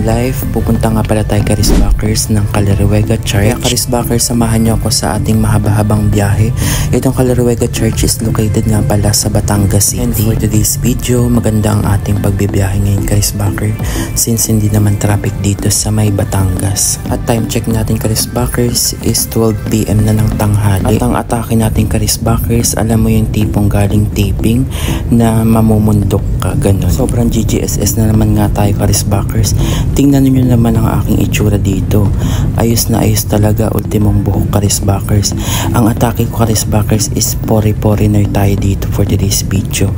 in life, pupunta nga pala tayo Karisbakers ng Caleruega Church. Kaya Karisbakers, samahan niyo ako sa ating mahaba-habang biyahe. Itong Caleruega Church is located nga pala sa Batangas City. And for today's video, maganda ang ating pagbibiyahe ngayon Karisbaker since hindi naman traffic dito sa may Batangas. At time check natin Karisbakers is 12 PM na ng tanghali. At ang atake natin Karisbakers, alam mo yung tipong galing taping na mamumundok ka, ganun. Sobrang GGSS na naman nga tayo Karisbakers. Tingnan niyo naman ang aking itsura dito. Ayos na ayos talaga, ultimong buhok Karisbakers. Ang atake ko Karisbakers is foreigner tayo dito for today's video.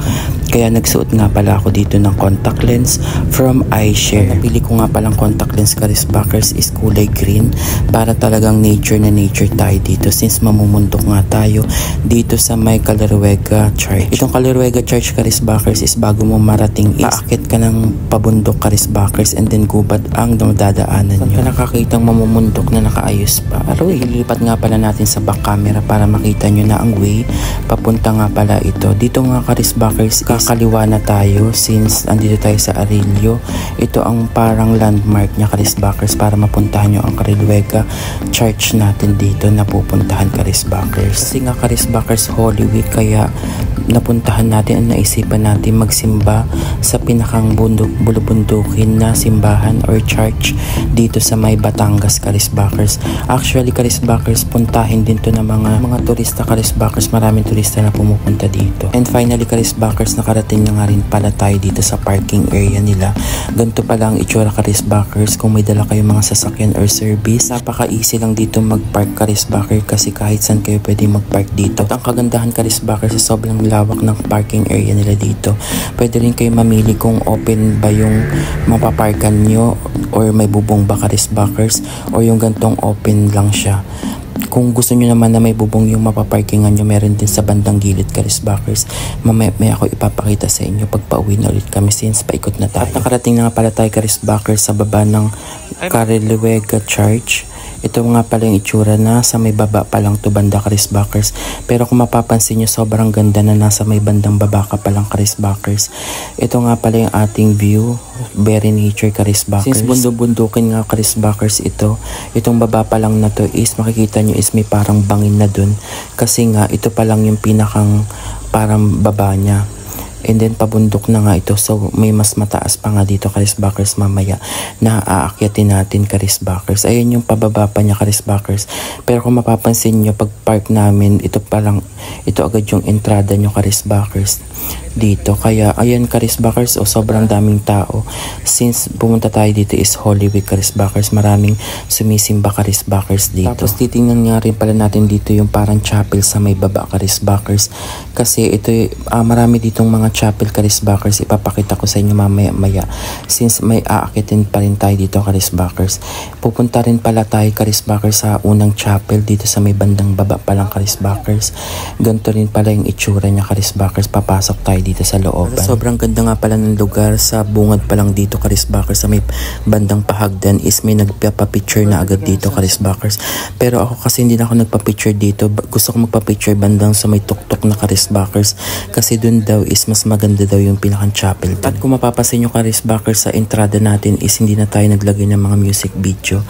Kaya nagsuot nga pala ako dito ng contact lens from iShare. Napili ko nga palang contact lens Karisbakers is kulay green para talagang nature na nature tayo dito since mamumundok nga tayo dito sa may Caleruega Church. Itong Caleruega Church Karisbakers is bago mo marating is paakit ka ng pabundok Karisbakers and then gubat ang dadaanan nyo. Saan ka nakakitang mamumundok na nakaayos pa? Aroy, ililipat nga pala natin sa back camera para makita nyo na ang way papunta nga pala ito. Dito nga Karisbakers, kakaliwa na tayo since andito tayo sa Arillo. Ito ang parang landmark niya Karisbakers para mapuntahan nyo ang Caleruega Church natin dito na pupuntahan Karisbakers. Kasi nga Karisbakers Holy Week kaya napuntahan natin at naisipan natin magsimba sa pinakang bulubundukin na simbahan or church dito sa may Batangas Karisbakers. Actually Karisbakers, puntahin din to ng mga turista Karisbakers. Maraming turista na pumupunta dito. And finally Karisbakers, nakarating na nga rin pala tayo dito sa parking area nila. Ganito pala ang itsura Karisbakers kung may dala kayong mga sasakyan or service. Napaka-easy lang dito mag-park Karisbakers kasi kahit saan kayo pwede mag-park dito. At ang kagandahan Karisbakers sa sobrang lawak ng parking area nila dito. Pwede rin kayo mamili kung open ba yung mapaparkan nyo or may bubong ba Karisbakers o yung gantong open lang siya. Kung gusto nyo naman na may bubong yung mapaparkingan nyo, meron din sa bandang gilid Karisbakers. Mamaya ako ipapakita sa inyo pag pauwi na ulit kami since paikot na tayo. At nakarating na nga pala tayo Karisbakers sa baba ng Caleruega Church. Ito nga pala yung itsura na sa may baba pa lang to banda Karisbakers. Pero kung mapapansin nyo, sobrang ganda na nasa may bandang baba ka pa lang Karisbakers. Ito nga pala yung ating view. Very nature Karisbakers. Since bundok-bundukin nga Karisbakers ito, itong baba pa lang na to is makikita nyo is may parang bangin na dun. Kasi nga ito pa lang yung pinakang parang baba niya. And then pabundok na nga ito. So may mas mataas pa nga dito Karisbakers mamaya na aakyatin natin Karisbakers. Ayun yung pababa pa niya Karisbakers. Pero kung mapapansin nyo, pag park namin, ito agad yung entrada nyo Karisbakers dito. Kaya ayan Karisbakers, sobrang daming tao. Since pumunta tayo dito is Holy Week Karisbakers, maraming sumisimba Karisbakers dito. Tapos titingnan nga rin pala natin dito yung parang chapel sa may baba Karisbakers. Kasi ito marami ditong mga chapel Karisbakers. Ipapakita ko sa inyo mamaya since may aakitin pa rin tayo dito Karisbakers. Pupunta rin pala tayo Karisbakers sa unang chapel dito sa may bandang baba pa lang Karisbakers. Ganito rin pala yung itsura niya Karisbakers. Papasok tayo dito sa looban. Sobrang ganda nga pala ng lugar. Sa bungad pa lang dito Karisbakers sa may bandang pahagdan is may nagpapapicture na agad dito Karisbakers. Pero ako kasi hindi na ako nagpapicture dito. Gusto ko magpapicture bandang sa may tuktok na Karisbakers kasi dun daw is mas maganda daw yung pinakang chapel. At kung mapapansin nyo Karisbakers, sa entrada natin is hindi na tayo naglagay ng mga music video.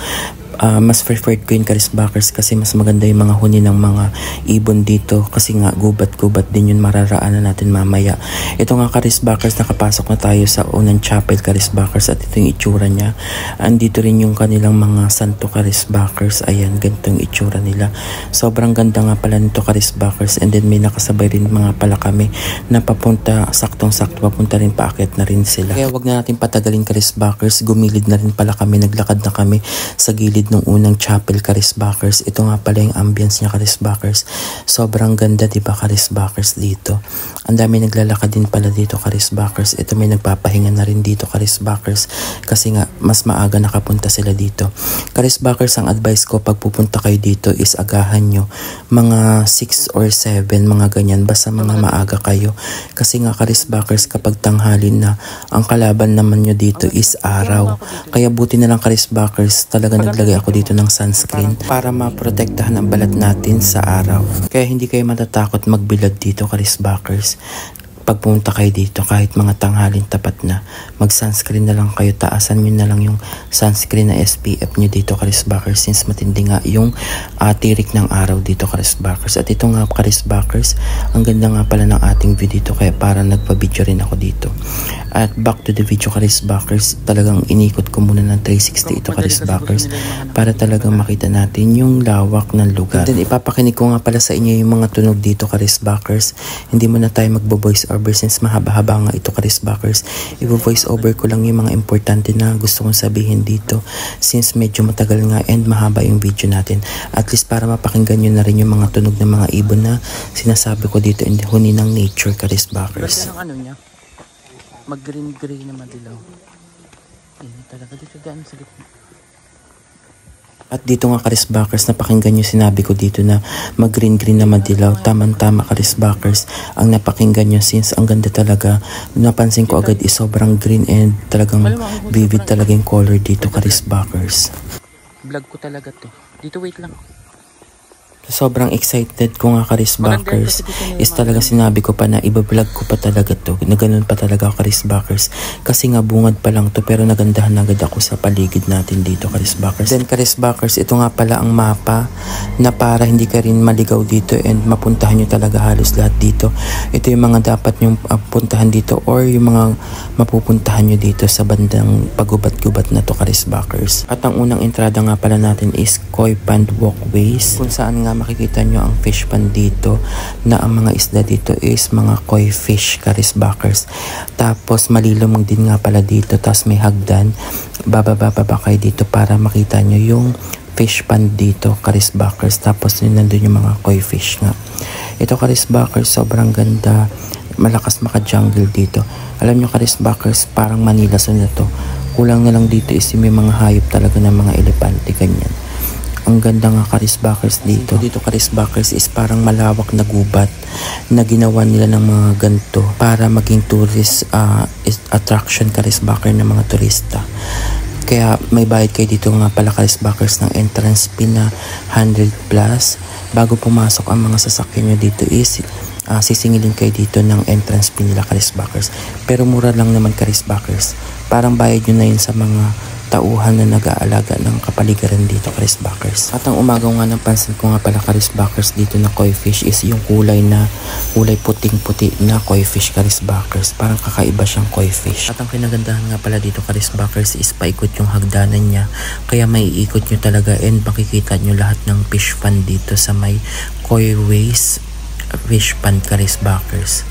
Mas preferred ko yung Karisbakers kasi mas maganda yung mga huni ng mga ibon dito kasi nga gubat-gubat din yun mararaanan natin mamaya. Ito nga Karisbakers, nakapasok na tayo sa unang chapel Karisbakers at ito yung itsura niya. Andito rin yung kanilang mga santo Karisbakers. Ayan, ganito yung itsura nila. Sobrang ganda nga pala nito Karisbakers and then may nakasabay rin mga pala kami na papunta, saktong-sakto papunta rin, paakit na rin sila. Kaya wag na natin patagalin Karisbakers, gumilid na rin pala kami, naglakad na kami sa gilid ng unang chapel Karisbakers. Ito nga pala yung ambience niya Karisbakers. Sobrang ganda diba Karisbakers dito. Ang dami naglalakad din pala dito Karisbakers. Ito may nagpapahinga na rin dito Karisbakers kasi nga mas maaga nakapunta sila dito. Karisbakers, ang advice ko pag pupunta kayo dito is agahan nyo mga 6 or 7 mga ganyan, basta mga maaga kayo kasi nga Karisbakers kapag tanghalin na, ang kalaban naman nyo dito is araw. Kaya buti na lang Karisbakers, talaga naglagay ako dito ng sunscreen para maprotektahan ang balat natin sa araw. Kaya hindi kayo matatakot magbilad dito Karisbakers. pagpunta kayo dito, kahit mga tanghalin tapat na, mag-sunscreen na lang kayo. Taasan nyo na lang yung sunscreen na SPF nyo dito, Karisbakers, since matindi nga yung tirik ng araw dito, Karisbakers. At ito nga, Karisbakers, ang ganda nga pala ng ating view dito, kaya parang nagpa-video rin ako dito. At back to the video, Karisbakers, talagang inikot ko muna ng 360 ito, Karisbakers, para talagang makita natin yung lawak ng lugar. And then ipapakinig ko nga pala sa inyo yung mga tunog dito, Karisbakers. Hindi mo na tayo magbo-voice over since mahaba-haba nga ito, Karisbakers. I-voice over ko lang yung mga importante na gusto kong sabihin dito since medyo matagal nga and mahaba yung video natin. At least para mapakinggan nyo na rin yung mga tunog ng mga ibon na sinasabi ko dito in the huni ng nature, Karisbakers. Ano niya? Mag-green-green na madilaw. Talaga dito daan sa gitna. At dito nga, Karisbakers, napakinggan nyo sinabi ko dito na mag-green-green na madilaw. Tama-tama, Karisbakers, ang napakinggan nyo since ang ganda talaga. Napansin ko agad is sobrang green and talagang vivid talaga yung color dito, Karisbakers. Vlog ko talaga to. Dito wait lang. Sobrang excited ko nga, Karisbakers, is talaga sinabi ko pa na iba-vlog ko pa talaga to, na ganun pa talaga, Karisbakers, kasi nga bungad pa lang to pero nagandahan agad ako sa paligid natin dito, Karisbakers. Then, Karisbakers, ito nga pala ang mapa na para hindi ka rin maligaw dito and mapuntahan nyo talaga halos lahat dito. Ito yung mga dapat nyong puntahan dito or yung mga mapupuntahan nyo dito sa bandang pagubat-gubat na to, Karisbakers. At ang unang entrada nga pala natin is Koi Pond Walkways, kung saan nga makikita nyo ang fish pond dito na ang mga isda dito is mga koi fish, Karisbakers. Tapos malilumog din nga pala dito, tapos may hagdan, bababa kayo dito para makita nyo yung fish pond dito, Karisbakers. Tapos nandun yung mga koi fish nga. Ito, Karisbakers, sobrang ganda, malakas maka-jungle dito. Alam nyo, Karisbakers, parang Manila Zoo na to. Kulang na lang dito is may mga hayop talaga ng mga elepante, ganyan. Ang ganda nga, Karisbakers, dito. Dito, Karisbakers, is parang malawak na gubat na ginawa nila ng mga ganito para maging tourist attraction, Karisbakers, ng mga turista. Kaya may bayad kayo dito nga pala, Karisbakers, ng entrance fee na 100 plus. Bago pumasok ang mga sasakyan nyo dito is sisingilin kayo dito ng entrance fee nila, Karisbakers. Pero mura lang naman, Karisbakers. Parang bayad nyo na yun sa mga tauhan na nag-aalaga ng kapaligiran dito, Karisbakers. At ang umagaw nga ng pansin ko nga pala, Karisbakers, dito na koi fish is yung kulay puting-puti na koi fish, Karisbakers. Parang kakaiba siyang koi fish. At ang kinagandahan nga pala dito, Karisbakers, is paikot yung hagdanan niya. Kaya may iikot nyo talaga and makikita nyo lahat ng fish pond dito sa may koi ways fish pond, Karisbakers.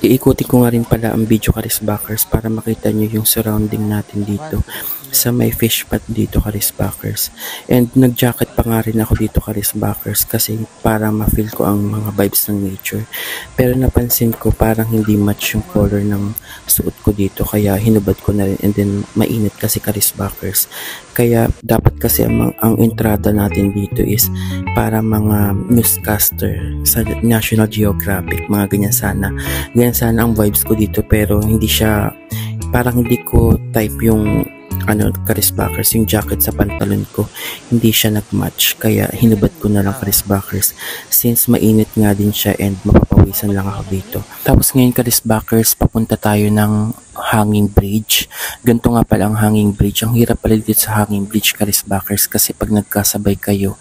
Iikutin ko nga rin pala ang video, Karisbakers, para makita nyo yung surrounding natin dito sa may fish pond dito, Karisbakers. And nag-jacket pa nga rin ako dito, Karisbakers, kasi para ma-feel ko ang mga vibes ng nature. Pero napansin ko parang hindi match yung color ng suot ko dito, kaya hinubad ko na rin. And then mainit kasi, Karisbakers. Kaya dapat kasi ang entrada natin dito is para mga newscaster sa National Geographic, mga ganyan sana. Ganyan sana ang vibes ko dito, pero hindi siya, parang hindi ko type yung Karisbakers, yung jacket sa pantalon ko, hindi siya nag-match, kaya hinubad ko na lang, Karisbakers, since mainit nga din siya and mapapawisan lang ako dito. Tapos ngayon, Karisbakers, papunta tayo ng hanging bridge. Ganito nga pala ang hanging bridge. Ang hirap pala dito sa hanging bridge, Karisbakers, kasi pag nagkasabay kayo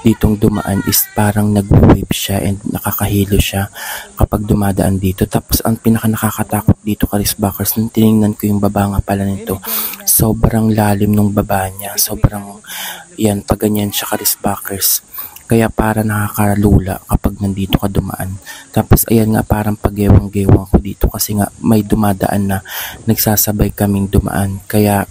ditong dumaan is parang nag-wave siya and nakakahilo siya kapag dumadaan dito. Tapos ang pinaka nakakatakot dito, Karisbakers, nung tinignan ko yung baba nga pala nito, sobrang lalim nung baba niya. Sobrang, yan, pag ganyan siya, Karisbakers. Kaya para nakakalula kapag nandito ka dumaan. Tapos ayan nga, parang paggewang-gewang ko dito kasi nga may dumadaan na nagsasabay kaming dumaan. Kaya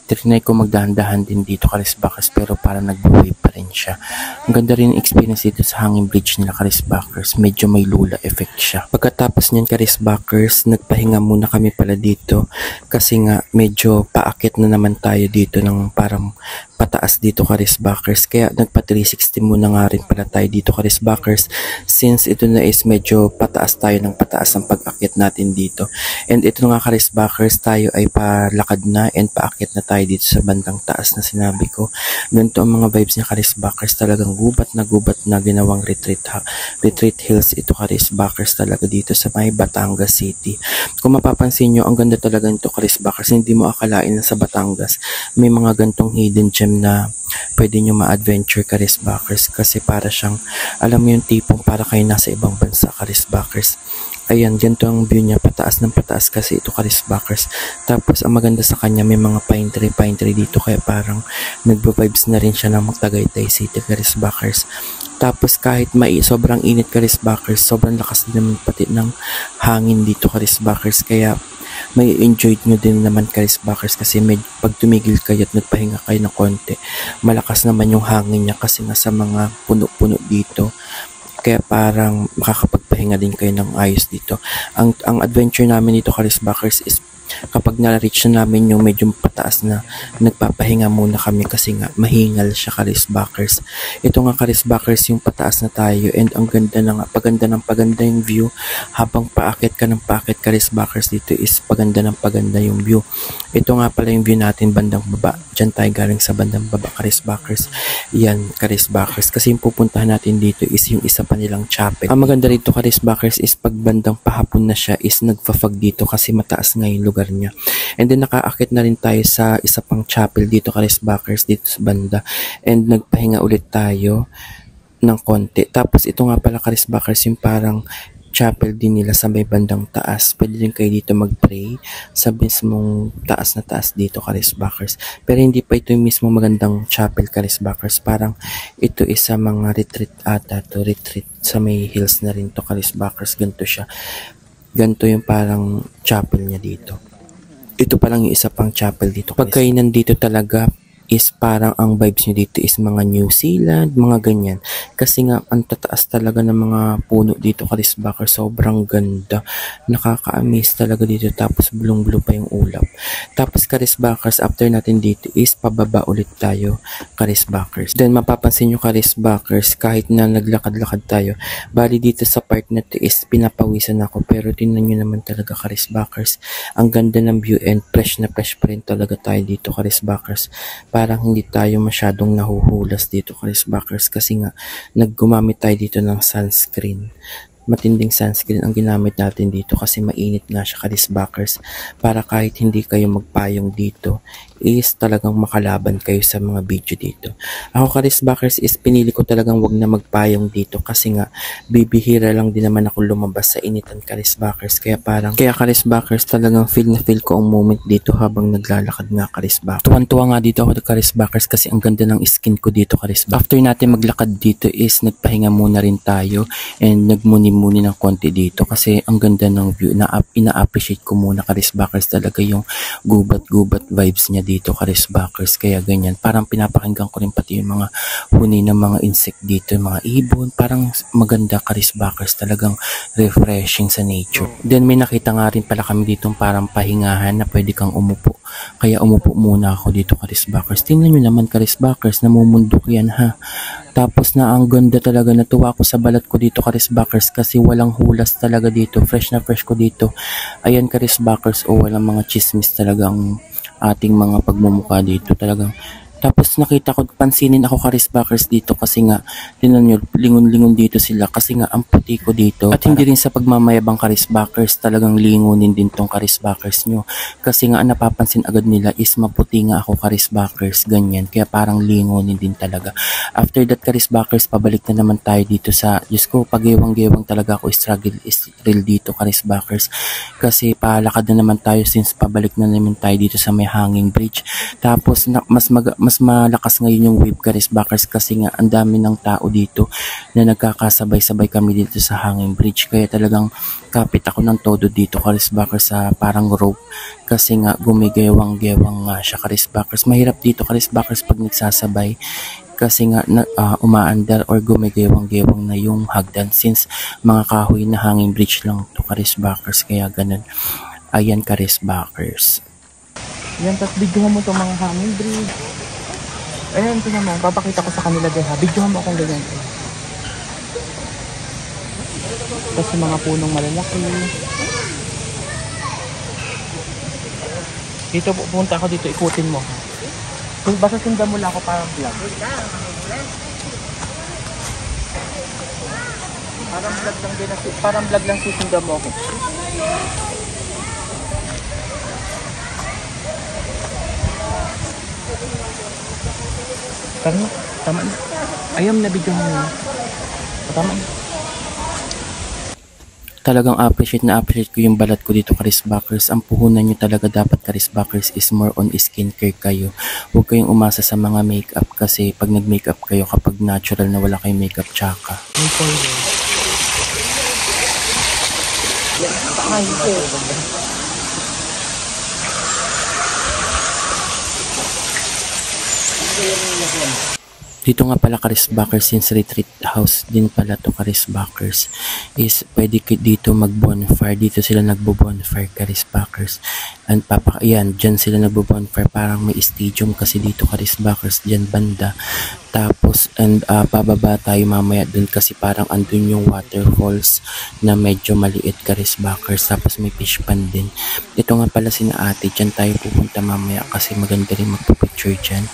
Trinay ko magdahan-dahan din dito Karisbakers pero parang nag-wave pa rin siya. Ang ganda rin yung experience dito sa hanging bridge nila Karisbakers. Medyo may lula effect siya. Pagkatapos niyan Karisbakers, nagpahinga muna kami pala dito kasi nga medyo paakit na naman tayo dito ng parang pataas dito Karisbakers. Kaya nagpa 360 muna nga rin pala tayo dito Karisbakers since ito na is medyo pataas tayo ng pataas ang pag-akit natin dito. And ito nga Karisbakers, tayo ay palakad na and paakit na tayo dito sa bandang taas na sinabi ko. Ganito ang mga vibes niya Karisbakers, talagang gubat na ginawang retreat hills ito Karisbakers talaga dito sa may Batangas City. Kung mapapansin nyo, ang ganda talaga nito Karisbakers, hindi mo akalain na sa Batangas may mga gantong hidden gem na pwede nyo ma-adventure Karisbakers kasi para siyang, alam mo yung tipong para kayo nasa ibang bansa Karisbakers. Ayan, ganito ang view niya, pataas ng pataas kasi ito Karisbakers. Tapos ang maganda sa kanya, may mga pine tree dito kaya parang nagbo-vibes na rin siya ng Tagaytay City Karisbakers. Tapos kahit sobrang init Karisbakers, sobrang lakas din naman pati ng hangin dito Karisbakers, kaya may enjoy nyo din naman Karisbakers kasi pag tumigil kayo at nagpahinga kayo ng konti, malakas naman yung hangin niya kasi nga sa mga puno-puno dito. Kaya parang makakapagpahinga din kayo ng ayos dito. Ang adventure namin dito Karisbakers is kapag na-reach na namin yung medyo pataas na, nagpapahinga muna kami kasi nga mahingal siya Karisbakers. Ito nga Karisbakers yung pataas na tayo and ang ganda na nga, paganda yung view habang paakit ka ng paakit Karisbakers dito is paganda yung view. Ito nga pala yung view natin bandang baba. Diyan tayo galing sa bandang baba Karisbakers. Yan Karisbakers kasi yung pupuntahan natin dito is yung isa pa nilang chapel. Ang maganda rito Karisbakers is pag bandang pahapon na siya is nagfa-fog dito kasi mataas nga yung lugar niya. And then nakaakit na rin tayo sa isa pang chapel dito Karisbakers dito sa banda and nagpahinga ulit tayo ng konti. Tapos ito nga pala Karisbakers yung parang chapel din nila sa may bandang taas. Pwede din kayo dito mag-pray sa mismong taas na taas dito Karisbakers. Pero hindi pa ito yung mismo magandang chapel Karisbakers. Parang ito is sa mga retreat retreat sa may hills na rin to Karisbakers. Ganito siya. Ganito yung parang chapel niya dito. Ito pa lang yung isa pang chapel dito. Pag kayo nandito talaga is parang ang vibes nyo dito is mga New Zealand, mga ganyan. Kasi nga, ang tataas talaga ng mga puno dito Karisbakers. Sobrang ganda. Nakaka-amaze talaga dito. Tapos bulong-bulong pa yung ulap. Tapos Karisbakers, after natin dito is pababa ulit tayo Karisbakers. Then mapapansin nyo Karisbakers, kahit na naglakad-lakad tayo, bali dito sa part na to is pinapawisan ako. Pero tingnan nyo naman talaga Karisbakers. Ang ganda ng view and fresh na fresh pa rin talaga tayo dito Karisbakers. Parang hindi tayo masyadong nahuhulas dito Karisbakers kasi nga naggumamit tayo dito ng sunscreen. Matinding sunscreen ang ginamit natin dito kasi mainit nga siya Karisbakers para kahit hindi kayo magpayong dito is talagang makalaban kayo sa mga video dito. Ako Karisbakers is pinili ko talagang wag na magpayong dito kasi nga bibihira lang din naman ako lumabas sa initan Karisbakers kaya Karisbakers talagang feel ko ang moment dito habang naglalakad nga Karisbakers. Tuwan-tuwa nga dito ako Karisbakers kasi ang ganda ng skin ko dito Karisbakers. After natin maglakad dito is nagpahinga muna rin tayo and nagmuni-muni ng konti dito kasi ang ganda ng view. Ina-appreciate ko muna Karisbakers talaga yung gubat-gubat vibes niya dito Karisbakers, kaya ganyan. Parang pinapakinggan ko rin pati yung mga huni ng mga insect dito, mga ibon. Parang maganda Karisbakers, talagang refreshing sa nature. Then may nakita nga rin pala kami dito parang pahingahan na pwede kang umupo. Kaya umupo muna ako dito Karisbakers. Tingnan nyo naman Karisbakers, namumundok yan ha. Tapos na ang ganda talaga, natuwa ko sa balat ko dito Karisbakers kasi walang hulas talaga dito. Fresh na fresh ko dito. Ayan Karisbakers, o walang mga chismis talagang ating mga pagmumukha dito talagang. Tapos nakita ko, pansinin ako Karisbakers dito kasi nga, tinan nyo, lingon-lingon dito sila kasi nga ang puti ko dito. At hindi rin sa pagmamayabang Karisbakers, talagang lingonin din tong Karisbakers nyo. Kasi nga napapansin agad nila is maputi nga ako Karisbakers, ganyan. Kaya parang lingonin din talaga. After that Karisbakers, pabalik na naman tayo dito sa, Diyos ko, pag-iwang-gewang talaga ako, struggle is real dito Karisbakers. Kasi palakad na naman tayo since pabalik na naman tayo dito sa may hanging bridge. Tapos mas malakas ngayon yung wave Karisbakers kasi nga ang dami ng tao dito na nagkakasabay-sabay kami dito sa hanging bridge. Kaya talagang kapit ako ng todo dito Karisbakers sa parang rope kasi nga gumigewang-gewang nga siya Karisbakers. Mahirap dito Karisbakers pag nagsasabay kasi nga umaandar or gumigewang-gewang na yung hagdan since mga kahoy na hanging bridge lang to Karisbakers, kaya ganun. Ayan Karisbakers. Yan, tapos videohan mo itong mga hanging bridge. Ayan, ito naman. Papakita ko sa kanila din ha. Videohan mo akong ganyan. Tapos yung mga punong malalaki. Dito pupunta ako dito, ikutin mo. Basta sundan mo lang ako parang vlog. Parang vlog lang susundan mo ako. Tama na. Ayam na video mo. Tama na. Talagang appreciate ko yung balat ko dito Karisbakers. Ang puhunan nyo talaga dapat Karisbakers is more on skincare kayo. Huwag kayong umasa sa mga makeup kasi pag nag-makeup kayo kapag natural na wala kayong makeup tsaka. Dito nga pala Karisbakers, since retreat house din pala to Karisbakers, is pwede dito mag-bonfire. Dito sila nagbo-bonfire Karisbakers. And ayan, dyan sila nagbo-bonfire. Parang may stadium kasi dito Karisbakers, dyan banda. Tapos, pababa tayo mamaya dun kasi parang andun yung waterfalls na medyo maliit Karisbakers. Tapos may fish pond din. Ito nga pala sina ate, dyan tayo pupunta mamaya kasi maganda rin magpapicture dyan.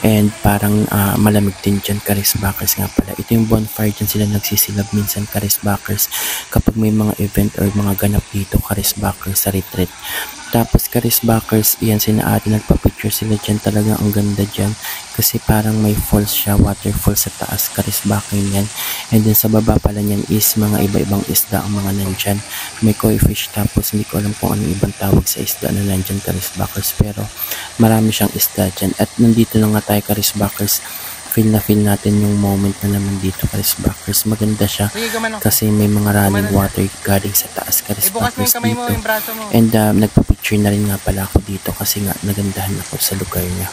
And parang malamig din dyan Karisbakers nga pala. Ito yung bonfire, dyan sila nagsisilab minsan Karisbakers kapag may mga event or mga ganap dito Karisbakers sa retreat. Tapos Karisbakers, iyan sina ate nagpa-picture sila dyan. Talagang ang ganda dyan kasi parang may falls siya, waterfall sa taas Karisbakers yan. And then sa baba pala niyan is mga iba-ibang isda ang mga nandyan. May koi fish, tapos hindi ko alam kung anong ibang tawag sa isda na nandyan Karisbakers, pero marami siyang isda dyan. At nandito na nga tayo Karisbakers. Feel natin yung moment na naman dito Karisbakers. Maganda siya kasi may mga running water galing sa taas Karisbakers dito. And nagpa-picture na rin nga pala ako dito kasi nga nagandahan ako sa lugar niya.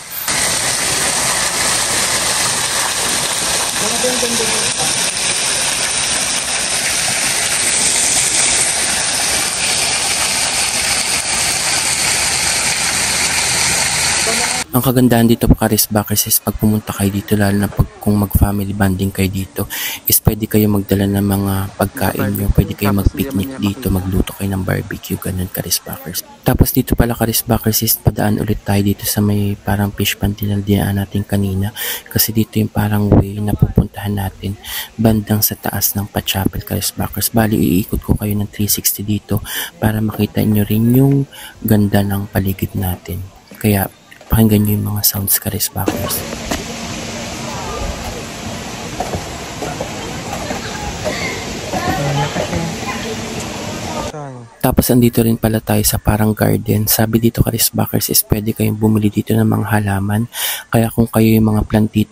Ang kagandahan dito pa Karisbakers is pag pumunta kayo dito, lalo na pag kung mag-family bonding kayo dito, is pwede kayo magdala ng mga pagkain nyo, pwede kayo mag-picnic dito, magluto kayo ng barbecue, ganun Karisbakers. Tapos dito pala Karisbakers is padaan ulit tayo dito sa may parang fish pond na dinaan natin kanina, kasi dito yung parang way na pupuntahan natin bandang sa taas ng Pa-Chapel Karisbakers. Bali, iikot ko kayo ng 360 dito para makita nyo rin yung ganda ng paligid natin. Kaya pakinggan nyo yung mga sounds Karisbakers. Tapos andito rin pala tayo sa parang garden. Sabi dito Karisbakers is pwede kayong bumili dito ng mga halaman. Kaya kung kayo yung mga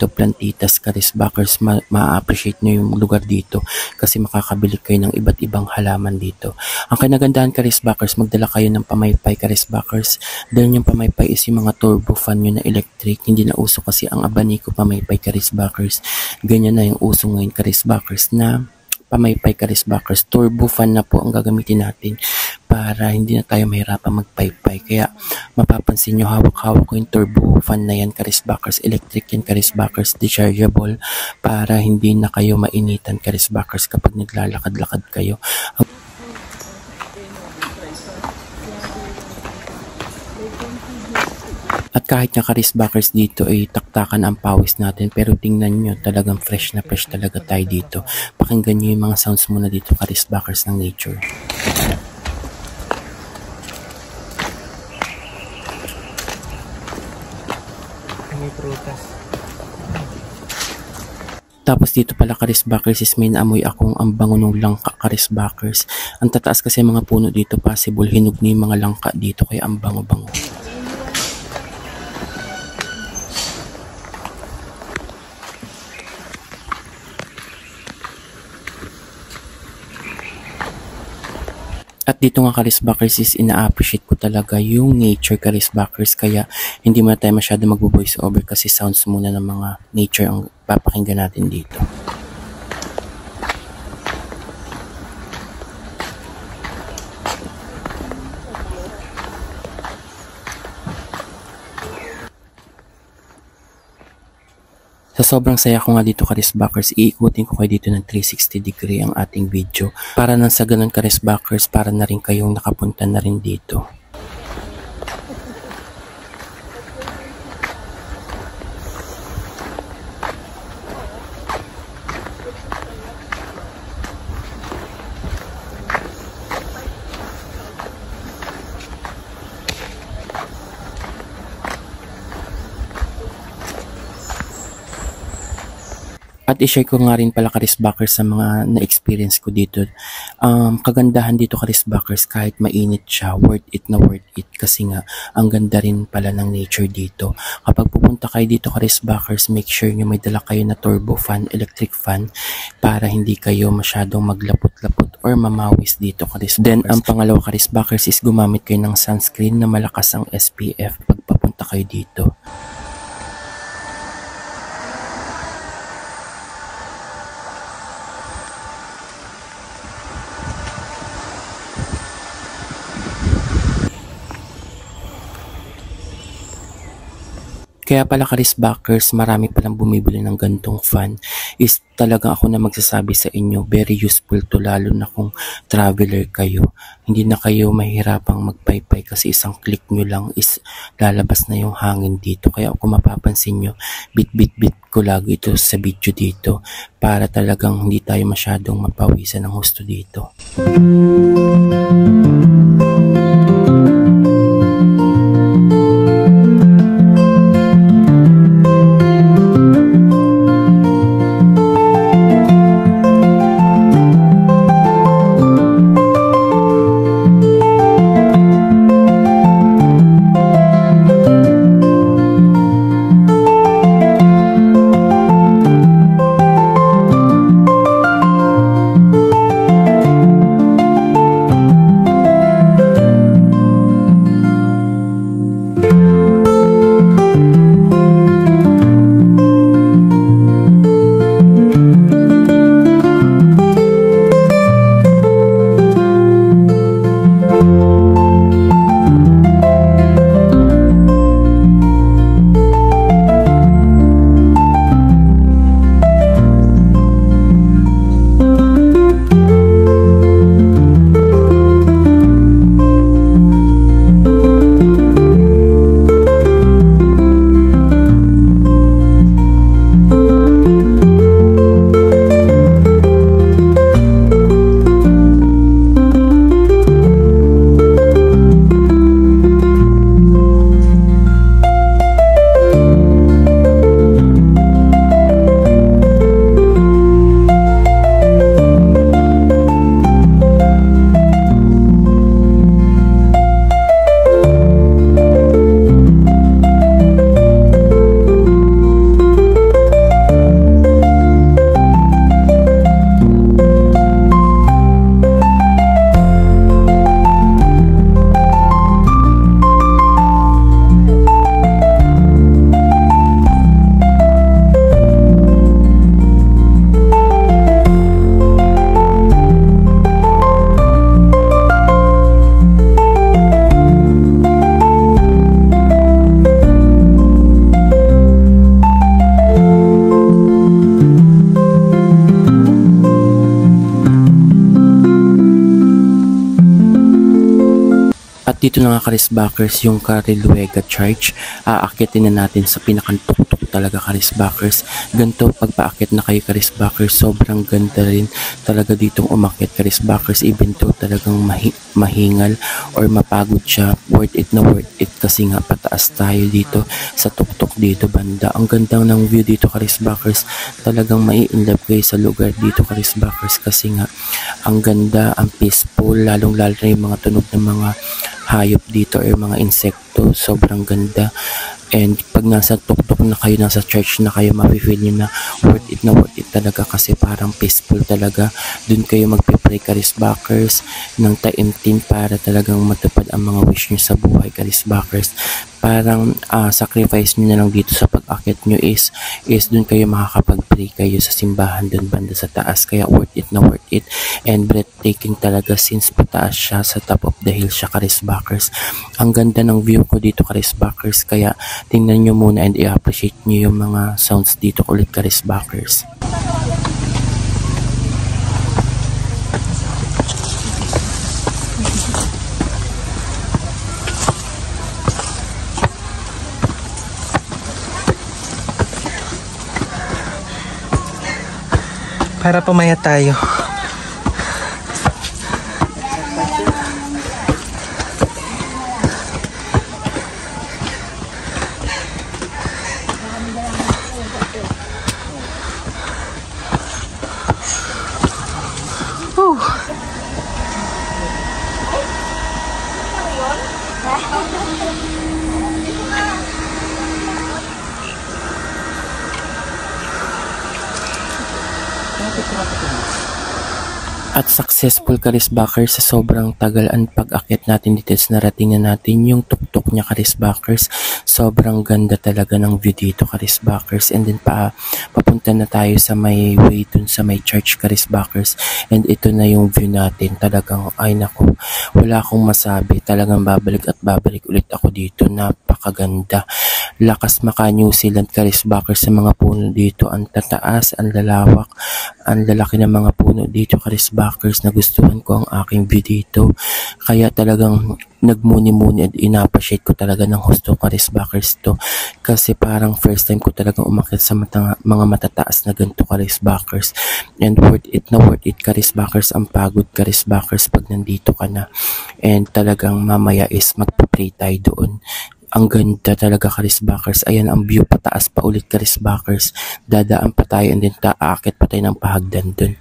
plantitas Karisbakers, ma-appreciate nyo yung lugar dito kasi makakabili kayo ng iba't ibang halaman dito. Ang kinagandahan Karisbakers, magdala kayo ng pamaypay Karisbakers. Dahil yung pamaypay is yung mga turbo fan nyo na electric. Hindi na uso kasi ang abanico pamaypay Karisbakers. Ganyan na yung uso ngayon Karisbakers na pamaypay Karisbakers. Turbo fan na po ang gagamitin natin para hindi na tayo mahirapan magpaypay. Kaya mapapansin nyo, hawak-hawak ko yung turbo fan na yan Karisbakers. Electric yan Karisbakers, dechargeable para hindi na kayo mainitan Karisbakers kapag naglalakad-lakad kayo. At kahit nga Karisbakers dito ay taktakan ang pawis natin, pero tingnan nyo, talagang fresh na fresh talaga tayo dito. Pakinggan nyo yung mga sounds muna dito Karisbakers ng nature. May prutas. Tapos dito pala Karisbakers is may naamoy akong ang bango ng langka Karisbakers. Ang tataas kasi mga puno dito, possible hinog na yung mga langka dito kaya ang bango-bango. At dito nga Karisbackers is ina-appreciate ko talaga yung nature Karisbackers, kaya hindi muna tayo masyado magbo-voice over kasi sounds muna ng mga nature ang papakinggan natin dito. Sa sobrang saya ko nga dito Karisbackers, iikutin ko kayo dito ng 360 degree ang ating video. Para nang sa ganun Karisbackers, para na rin kayong nakapunta na rin dito. At i-share ko nga rin pala Karisbackers sa mga na-experience ko dito. Kagandahan dito Karisbackers, kahit mainit siya, worth it na worth it. Kasi nga, ang ganda rin pala ng nature dito. Kapag pupunta kayo dito Karisbackers, make sure nyo may dala kayo na turbo fan, electric fan, para hindi kayo masyadong maglapot-lapot or mamawis dito Karisbackers. Then, ang pangalawa Karisbackers is gumamit kayo ng sunscreen na malakas ang SPF pag papunta kayo dito. Kaya pala Karisbackers, marami palang bumibili ng gantong fan. Is talagang ako na magsasabi sa inyo, very useful to, lalo na kung traveler kayo. Hindi na kayo mahirapang magpaypay kasi isang click nyo lang is lalabas na yung hangin dito. Kaya kung mapapansin nyo, bit ko lagi ito sa video dito para talagang hindi tayo masyadong mapawisan ng husto dito. At dito na nga Karisbackers yung Cariluega Church. Aakyatin na natin sa pinakantuktok talaga Karisbackers. Ganito pag paakit na kayo Karisbackers, sobrang ganda rin talaga ditong umakyat Karisbackers, even though talagang mahingal or mapagod siya, worth it na worth it kasi nga pataas tayo dito sa tuktok dito banda. Ang ganda ng view dito Karisbackers, talagang mai-inlove kayo sa lugar dito Karisbackers kasi nga ang ganda, ang peaceful, lalong lalo na yung mga tunog ng mga hayop dito or mga insekto, sobrang ganda. And pag nasa tuktok na kayo, nasa church na kayo, mafe-feel nyo na worth it talaga kasi parang peaceful talaga. Doon kayo magpipray Karisbakers ng taimtim para talagang matupad ang mga wish nyo sa buhay Karisbakers. Parang sacrifice nyo na lang dito sa pag-akit nyo is doon kayo makakapag-pray kayo sa simbahan doon banda sa taas. Kaya worth it na worth it and breathtaking talaga since pataas siya sa top of the hill siya Karisbakers. Ang ganda ng view ko dito Karisbakers, kaya tingnan nyo muna and i-appreciate nyo yung mga sounds dito ulit Karisbakers. Para pumaya tayo. At successful Karisbakers sa sobrang tagal ang pag-akit natin dito sa narating na natin yung tuktok niya Karisbakers. Sobrang ganda talaga ng view dito Karisbakers, and then papunta na tayo sa may way dun sa may church Karisbakers, and ito na yung view natin. Talagang ay naku, wala akong masabi, talagang babalik at babalik ulit ako dito. Napakaganda, lakas maka New Zealand Karisbakers sa mga puno dito. Ang tataas, ang lalawak, ang lalaki ng mga puno dito Karisbakers. Nagustuhan ko ang aking view dito, kaya talagang nagmuni-muni at in-appreciate ko talaga ng husto Karisbakers to, kasi parang first time ko talagang umakyat sa mga matataas na ganito Karisbakers, and worth it na worth it Karisbakers. Ang pagod Karisbakers pag nandito ka na, and talagang mamaya is magpa-pray tayo doon. Ang ganda talaga Karisbakers. Ayan ang view, pataas pa ulit Karisbakers. Dadaan pa tayo and then aakit pa tayo ng pahagdan dun.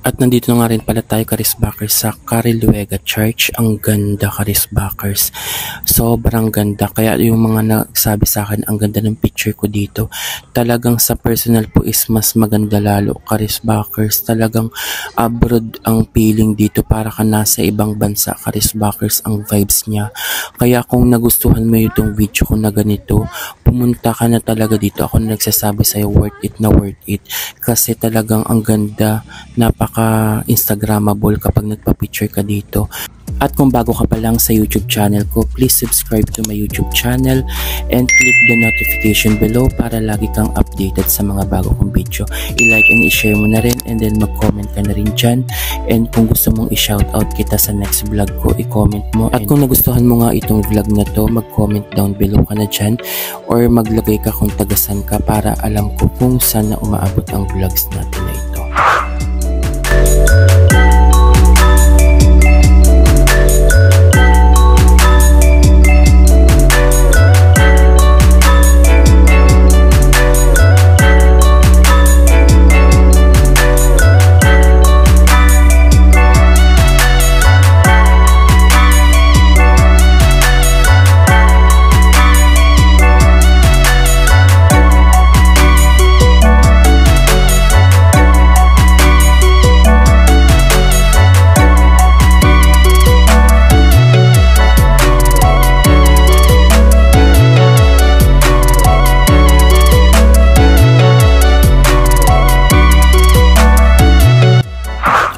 At nandito na nga rin pala tayo Karisbakers sa Cariluega Church. Ang ganda Karisbakers, sobrang ganda. Kaya yung mga nagsabi sa akin ang ganda ng picture ko dito, talagang sa personal po is mas maganda lalo Karisbakers. Talagang abroad ang feeling dito, para ka nasa ibang bansa Karisbakers ang vibes niya. Kaya kung nagustuhan mo itong video ko na ganito, pumunta ka na talaga dito. Ako na nagsasabi sa'yo, worth it na worth it, kasi talagang ang ganda, napaka-instagrammable kapag nagpa-picture ka dito. At kung bago ka pa lang sa YouTube channel ko, please subscribe to my YouTube channel and click the notification below para lagi kang updated sa mga bago kong video. I-like and i-share mo na rin, and then mag-comment ka na rin dyan. And kung gusto mong i-shoutout kita sa next vlog ko, i-comment mo. At kung nagustuhan mo nga itong vlog na to, mag-comment down below ka na dyan, or maglagay ka kung tagasan ka para alam ko kung saan na umaabot ang vlogs natin na ito.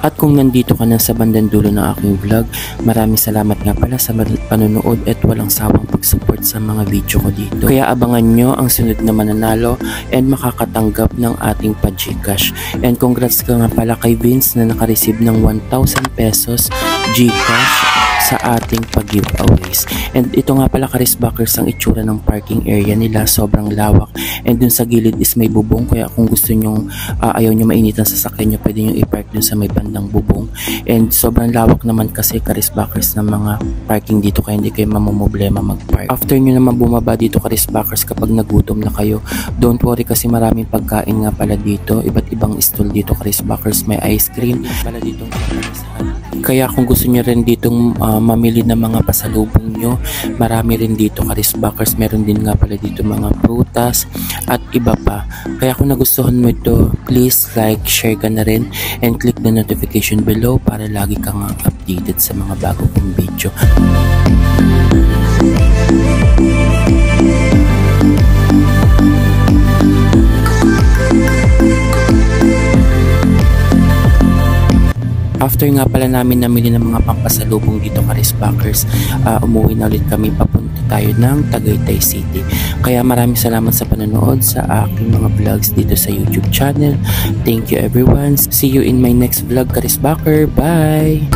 At kung nandito ka na sa bandang dulo ng aking vlog, maraming salamat nga pala sa panonood at walang sawang pag-support sa mga video ko dito. Kaya abangan nyo ang sunod na mananalo and makakatanggap ng ating pa-Gcash. And congrats ka nga pala kay Vince na nakareceive ng 1,000 pesos Gcash sa ating pag-giveaways. And ito nga pala Karisbackers ang itsura ng parking area nila, sobrang lawak. And dun sa gilid is may bubong, kaya kung gusto nyong ayaw nyo mainitan sa sasakyan nyo, pwede nyo i-park dun sa may bandang bubong. And sobrang lawak naman kasi Karisbackers ng mga parking dito, kaya hindi kayo mamumblema mag-park. After nyo naman bumaba dito Karisbackers, kapag nagutom na kayo, don't worry kasi maraming pagkain nga pala dito. Iba't ibang stall dito Karisbackers, may ice cream pala dito. Kaya kung gusto nyo rin ditong mamili ng mga pasalubong nyo, marami rin dito Karisbackers. Meron din nga pala dito mga prutas at iba pa. Kaya kung nagustuhan mo ito, please like, share ka na rin and click the notification below para lagi kang updated sa mga bago kong video. After nga pala namin namili ng mga pampasalubong dito Karisbackers, umuwi na ulit kami, papunta tayo ng Tagaytay City. Kaya maraming salamat sa panonood sa aking mga vlogs dito sa YouTube channel. Thank you everyone. See you in my next vlog Karisbacker. Bye!